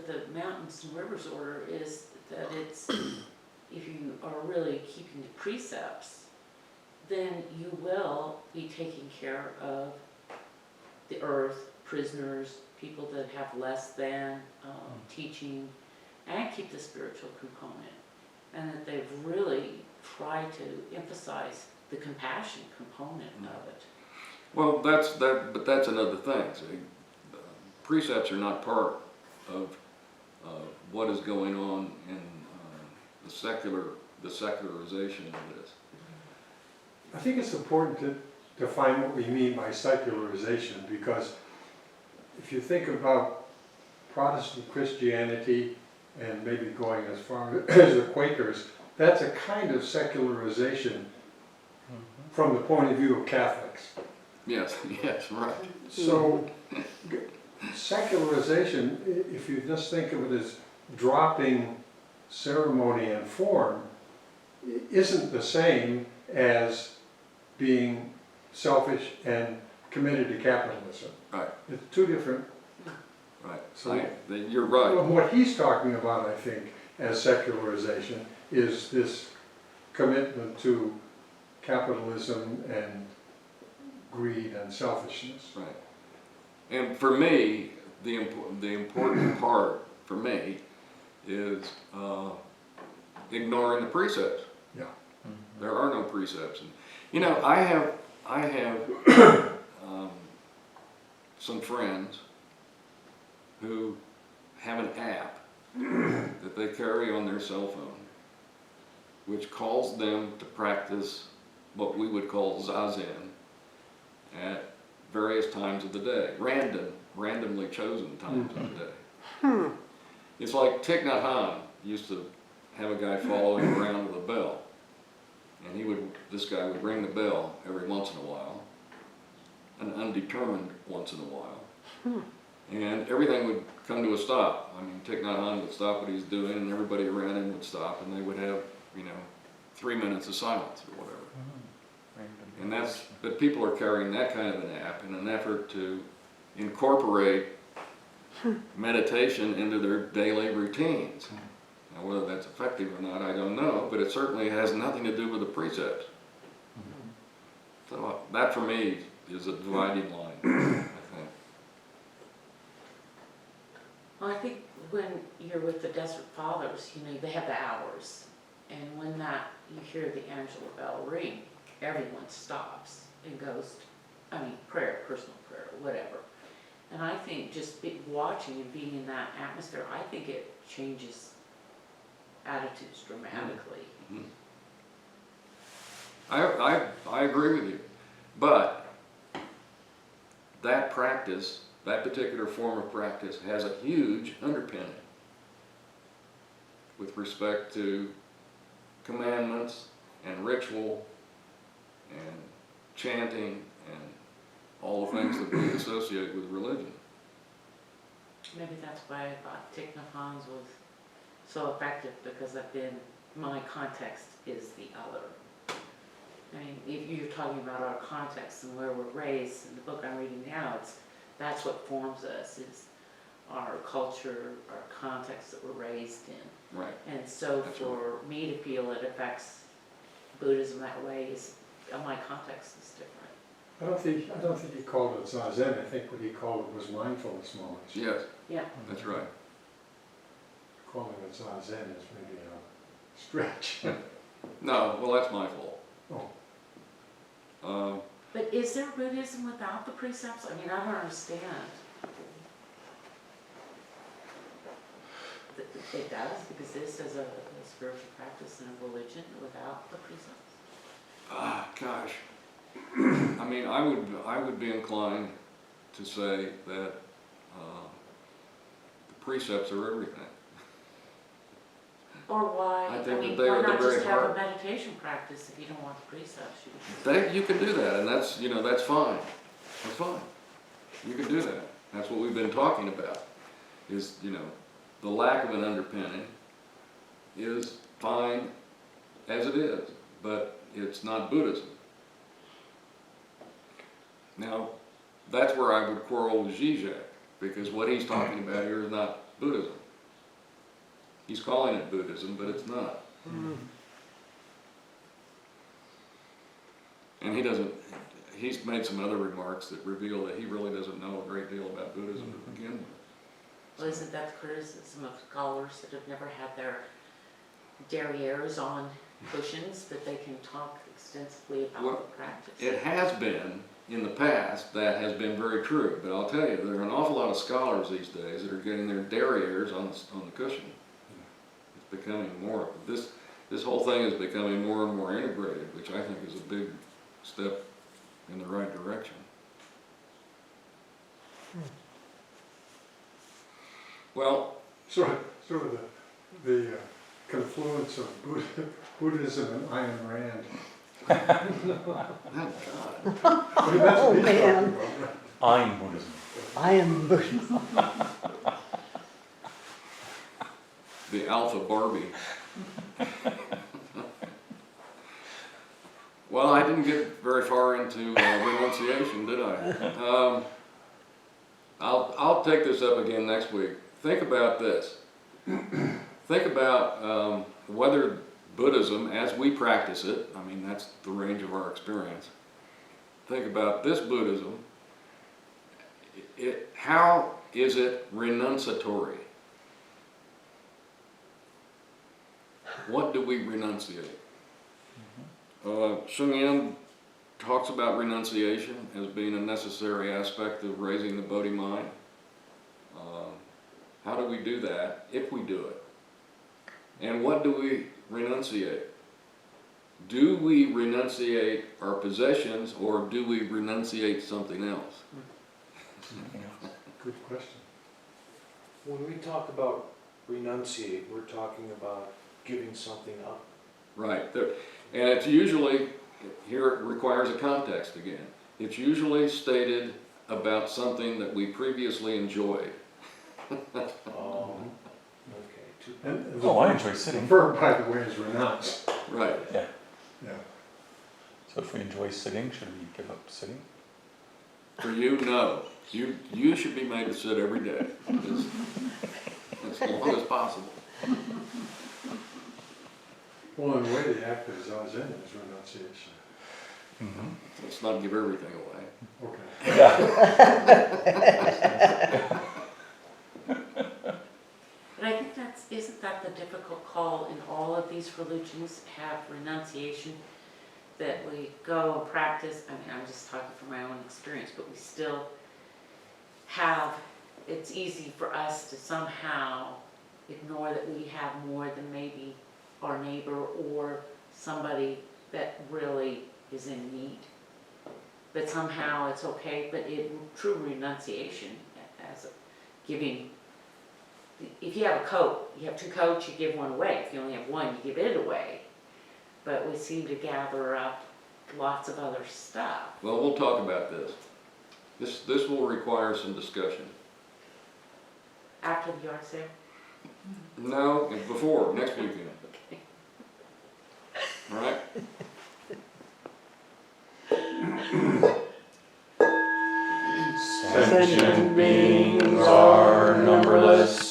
the mountains and rivers order is that it's, if you are really keeping the precepts, then you will be taking care of the earth, prisoners, people that have less than, teaching, and keep the spiritual component. And that they've really tried to emphasize the compassion component of it. Well, but that's another thing. See, precepts are not part of what is going on in the secularization of this. I think it's important to define what we mean by secularization, because if you think about Protestant Christianity and maybe going as far as the Quakers, that's a kind of secularization from the point of view of Catholics. Yes, yes, right. So secularization, if you just think of it as dropping ceremony and form, isn't the same as being selfish and committed to capitalism. Right. It's two different. Right. So You're right. what he's talking about, I think, as secularization is this commitment to capitalism and greed and selfishness. Right. And for me, the important part for me is ignoring the precepts. Yeah. There are no precepts. And, you know, I have some friends who have an app that they carry on their cell phone, which calls them to practice what we would call Zazen at various times of the day, randomly chosen times of the day. It's like Thich Nhat Hanh used to have a guy follow him around with a bell, and this guy would ring the bell every once in a while, an undetermined once in a while, and everything would come to a stop. I mean, Thich Nhat Hanh would stop what he's doing, and everybody around him would stop, and they would have, 3 minutes of silence or whatever. And but people are carrying that kind of an app in an effort to incorporate meditation into their daily routines. Now, whether that's effective or not, I don't know, but it certainly has nothing to do with the precepts. So that for me is a dividing line, I think. Well, I think when you're with the Desert Fathers, they have the hours. And when you hear the Angela bell ring, everyone stops and goes, prayer, personal prayer, whatever. And I think just watching and being in that atmosphere, I think it changes attitudes dramatically. Mm-hmm. I agree with you, but that practice, that particular form of practice, has a huge underpinning with respect to commandments and ritual and chanting and all the things that we associate with religion. Maybe that's why I thought Thich Nhat Hanh's was so effective, because my context is the other. If you're talking about our context and where we're raised, in the book I'm reading now, that's what forms us, is our culture, our context that we're raised in. Right. And so That's for me to feel it affects Buddhism that way my context is different. I don't think he called it Zazen. I think what he called it was mindfulness moments. Yes. Yeah. That's right. Calling it Zazen is maybe a stretch. No, well, that's my fault. Oh. But is there Buddhism without the precepts? I don't understand. It does exist as a spiritual practice and a religion without the precepts? Gosh. I would be inclined to say that the precepts are everything. Or why? I think that they why are the not very just have heart. a meditation practice if you don't want the precepts? You can do that, and that's fine. That's fine. You can do that. That's what we've been talking about. Is the lack of an underpinning is fine as it is, but it's not Buddhism. Now, that's where I would quarrel with Zizek, because what he's talking about here is not Buddhism. He's calling it Buddhism, but it's not. And he's made some other remarks that reveal that he really doesn't know a great deal about Buddhism to begin with. Well, isn't that the criticism of scholars that have never had their derrieres on cushions, that they can talk extensively about Well, the practice? It has been, in the past, that has been very true, but I'll tell you, there are an awful lot of scholars these days that are getting their derrieres on the cushion. It's becoming more, this whole thing is becoming more and more integrated, which I think is a big step in the right direction. Well, Sort of the confluence of Buddhism and Ayn Rand. oh God. I mean, that's what he's talking man. about, right? I'm Buddhism. I am Buddhism. The Alpha Barbie. Well, I didn't get very far into renunciation, did I? I'll take this up again next week. Think about this. Think about whether Buddhism, as we practice it, I mean, that's the range of our experience. Think about this Buddhism. How is it renunciatory? What do we renunciate? Shungyan talks about renunciation as being a necessary aspect of raising the Bodhi mind. How do we do that, if we do it? And what do we renunciate? Do we renunciate our possessions, or do we renunciate something else? Good question. When we talk about renunciate, we're talking about giving something up. Right, and it's usually, here it requires a context again. It's usually stated about something that we previously enjoyed. Oh, okay. And Oh, I enjoy the sitting. verb, by the way, is renounce. Right. Yeah. Yeah. So if we enjoy sitting, should we give up sitting? For you, no. You should be made to sit every day, as long as possible. Well, in a way, the act of zazen is renunciation. Mm-hmm. Let's not give everything away. Okay. But I think isn't that the difficult call in all of these religions, have renunciation, that we go and practice. I mean, I'm just talking from my own experience, but we still have, it's easy for us to somehow ignore that we have more than maybe our neighbor or somebody that really is in need. But somehow it's okay, but true renunciation as giving, if you have a coat, you have 2 coats, you give one away. If you only have one, you give it away. But we seem to gather up lots of other stuff. Well, we'll talk about this. This will require some discussion. After the yard sale? No, before, next weekend. Okay. All right? Sentient beings are numberless.